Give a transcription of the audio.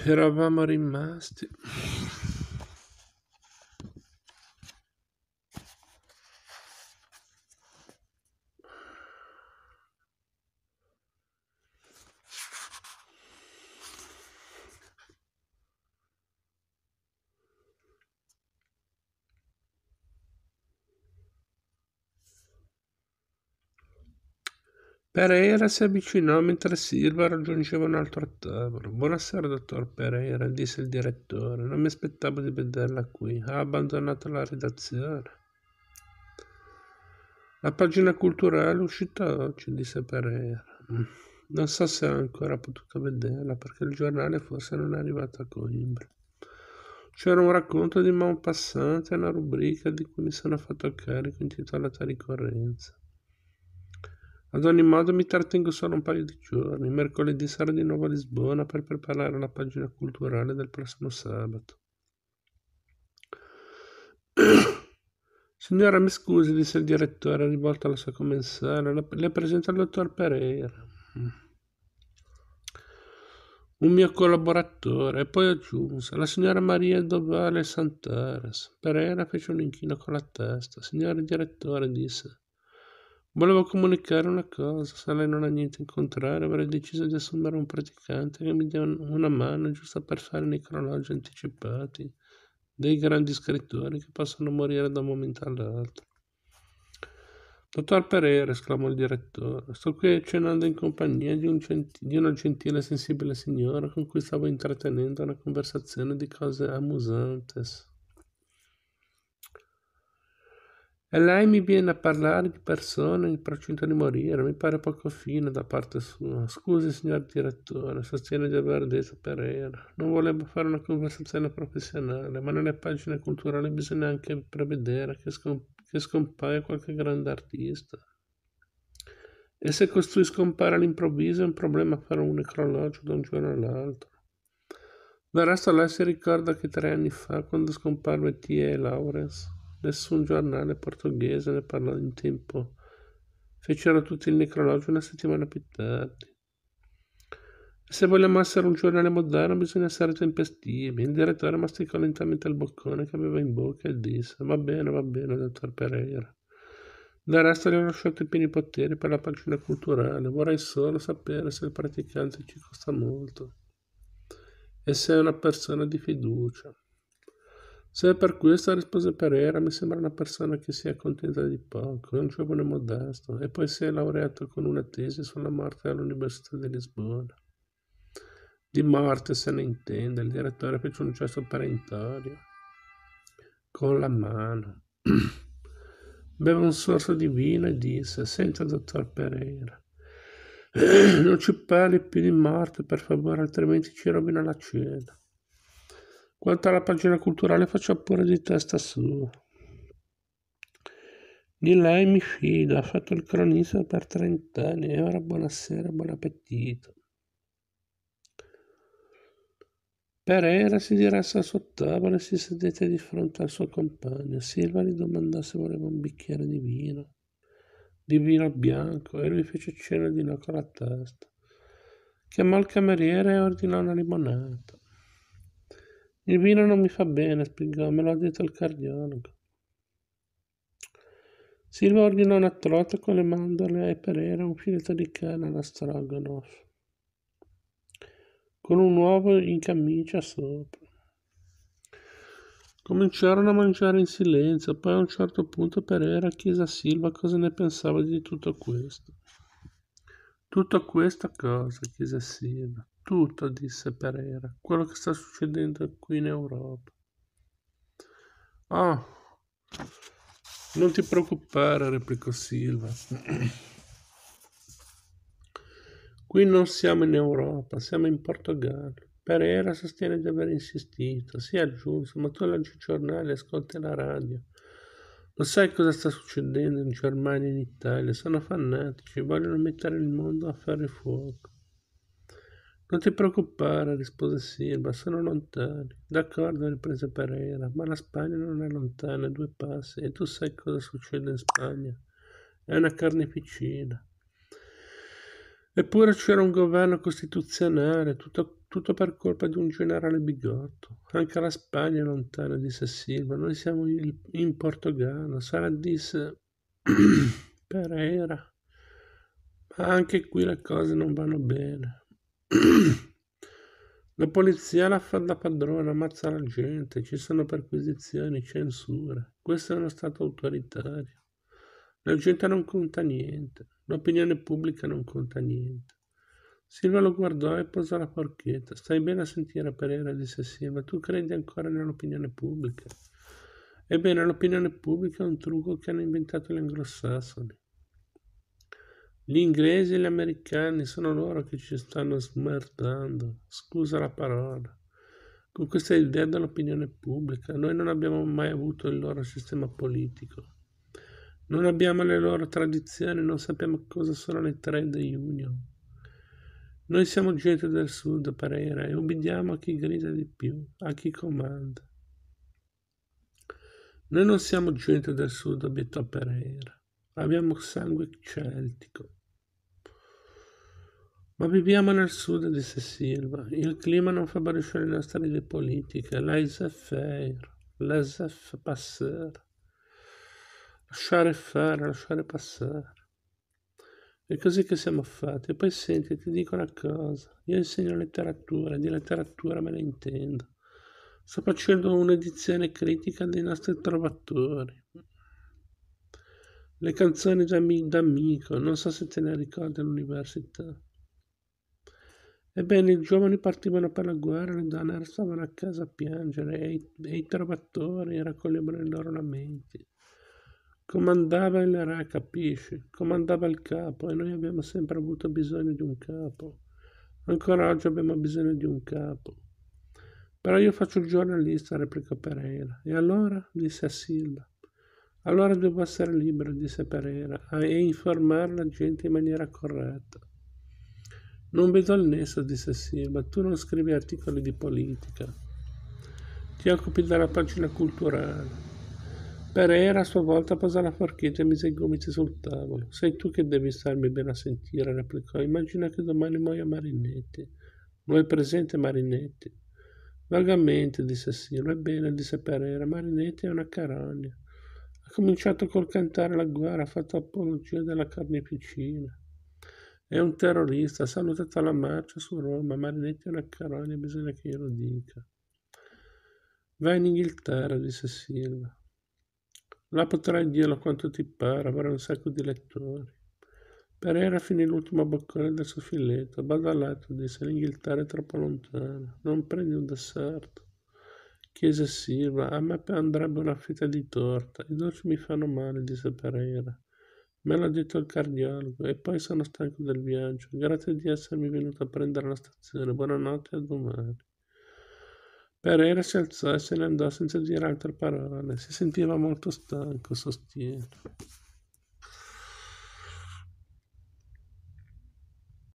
Eravamo rimasti. Pereira si avvicinò mentre Silva raggiungeva un altro tavolo. Buonasera, dottor Pereira, disse il direttore. Non mi aspettavo di vederla qui. Ha abbandonato la redazione. La pagina culturale è uscita oggi, disse Pereira. Non so se ho ancora potuto vederla, perché il giornale forse non è arrivato a Coimbra. C'era un racconto di Maupassant e una rubrica di cui mi sono fatto carico intitolata Ricorrenza. Ad ogni modo mi trattengo solo un paio di giorni. Mercoledì sarò di nuovo a Lisbona per preparare la pagina culturale del prossimo sabato. Signora, mi scusi, disse il direttore rivolto alla sua commensale. Le presento il dottor Pereira, un mio collaboratore, e poi aggiunse: la signora Maria Dovale Santares. Pereira fece un inchino con la testa. Signore direttore, disse. Volevo comunicare una cosa, se lei non ha niente in contrario avrei deciso di assumere un praticante che mi dia una mano giusto per fare necrologi anticipati dei grandi scrittori che possono morire da un momento all'altro. Dottor Pereira, esclamò il direttore, sto qui cenando in compagnia di una gentile e sensibile signora con cui stavo intrattenendo una conversazione di cose amusantes. E lei mi viene a parlare di persone in procinto di morire, mi pare poco fine da parte sua. Scusi, signor direttore, sostiene di aver detto Pereira. Non volevo fare una conversazione professionale, ma nelle pagine culturali bisogna anche prevedere che scompaia qualche grande artista. E se costui scompare all'improvviso è un problema fare un necrologio da un giorno all'altro. Del resto lei si ricorda che 3 anni fa, quando scomparve T.E. Lawrence, nessun giornale portoghese ne parlò in tempo. Fecero tutti il necrologio una settimana più tardi. E se vogliamo essere un giornale moderno bisogna essere tempestivi. Il direttore masticò lentamente il boccone che aveva in bocca e disse: va bene, dottor Pereira. Del resto gli ho lasciato i pieni poteri per la pagina culturale. Vorrei solo sapere se il praticante ci costa molto e se è una persona di fiducia. Se è per questo, rispose Pereira, mi sembra una persona che si accontenta di poco, è un giovane modesto, e poi si è laureato con una tesi sulla morte all'Università di Lisbona. Di morte se ne intende, il direttore fece un gesto perentorio con la mano. Beve un sorso di vino e disse: senta, dottor Pereira, non ci parli più di morte, per favore, altrimenti ci rovina la cena. Quanto alla pagina culturale faccia pure di testa sua. Di lei mi fido, ha fatto il cronista per 30 anni e ora buonasera, buon appetito. Pereira si diresse al suo tavolo e si sedette di fronte al suo compagno. Silva gli domandò se voleva un bicchiere di vino bianco, e lui fece cenno di no con la testa. Chiamò il cameriere e ordinò una limonata. Il vino non mi fa bene, spiegò, me l'ha detto il cardiologo. Silva ordinò una trota con le mandorle e Pereira un filetto di carne alla stroganoff, con un uovo in camicia sopra. Cominciarono a mangiare in silenzio, poi a un certo punto Pereira chiese a Silva cosa ne pensava di tutto questo. Tutto questo cosa? Chiese Silva. Tutto, disse Pereira, quello che sta succedendo qui in Europa. Ah, non ti preoccupare, replicò Silva. Qui non siamo in Europa, siamo in Portogallo. Pereira sostiene di aver insistito. Si aggiunse, ma tu leggi il giornale e ascolti la radio. Lo sai cosa sta succedendo in Germania e in Italia? Sono fanatici, vogliono mettere il mondo a ferro e fuoco. Non ti preoccupare, rispose Silva, sono lontani. D'accordo, riprese Pereira, ma la Spagna non è lontana, 2 passi, e tu sai cosa succede in Spagna. È una carneficina. Eppure c'era un governo costituzionale, tutto Tutto per colpa di un generale bigotto. Anche la Spagna è lontana, disse Silva. Noi siamo in Portogallo. Sara disse Pereira. Ma anche qui le cose non vanno bene. La polizia la fa da padrona, ammazza la gente, ci sono perquisizioni, censure. Questo è uno Stato autoritario. La gente non conta niente, l'opinione pubblica non conta niente. Silva lo guardò e posò la forchetta. Stai bene a sentire, Pereira, disse Silva. Tu credi ancora nell'opinione pubblica? Ebbene, l'opinione pubblica è un trucco che hanno inventato gli anglosassoni. Gli inglesi e gli americani sono loro che ci stanno smerdando, scusa la parola, con questa idea dell'opinione pubblica. Noi non abbiamo mai avuto il loro sistema politico, non abbiamo le loro tradizioni, non sappiamo cosa sono le trade union. Noi siamo gente del sud, Pereira, e ubbidiamo a chi grida di più, a chi comanda. Noi non siamo gente del sud, obiettò Pereira, abbiamo sangue celtico. Ma viviamo nel sud, disse Silva. Il clima non favorisce le nostre idee politiche. Laissez-faire, laissez-passer. Lasciare fare, lasciare passare. È così che siamo fatti. E poi senti, ti dico una cosa. Io insegno letteratura, di letteratura me ne intendo. Sto facendo un'edizione critica dei nostri trovatori. Le canzoni d'amico, non so se te ne ricordi all'università. Ebbene, i giovani partivano per la guerra, le donne restavano a casa a piangere e i trovatori raccoglievano i loro lamenti. Comandava il re, capisci? Comandava il capo e noi abbiamo sempre avuto bisogno di un capo. Ancora oggi abbiamo bisogno di un capo. Però io faccio il giornalista, replicò Pereira. E allora? Disse a Silva. Allora devo essere libero, disse Pereira, e informare la gente in maniera corretta. Non vedo il nesso, disse Silva. Tu non scrivi articoli di politica. Ti occupi della pagina culturale. Pereira a sua volta posò la forchetta e mise i gomiti sul tavolo. Sei tu che devi starmi bene a sentire, replicò. Immagina che domani muoia Marinetti. Vuoi presente Marinetti? Vagamente, disse Silva. Ebbene, disse Pereira, Marinetti è una carogna. Ha cominciato col cantare la guerra, ha fatto apologia della carneficina. È un terrorista, ha salutato la marcia su Roma. Marinetti è una carogna, bisogna che io lo dica. Vai in Inghilterra, disse Silva. Là potrai dirlo quanto ti pare, avrai un sacco di lettori. Pereira finì l'ultimo boccone del suo filetto. Vado a letto, disse, l'Inghilterra è troppo lontana. Non prendi un dessert? Chiese Silva. A me andrebbe una fetta di torta. I dolci mi fanno male, disse Pereira. Me l'ha detto il cardiologo e poi sono stanco del viaggio. Grazie di essermi venuto a prendere alla stazione. Buonanotte e a domani. Pereira si alzò e se ne andò senza dire altre parole. Si sentiva molto stanco, sostiene.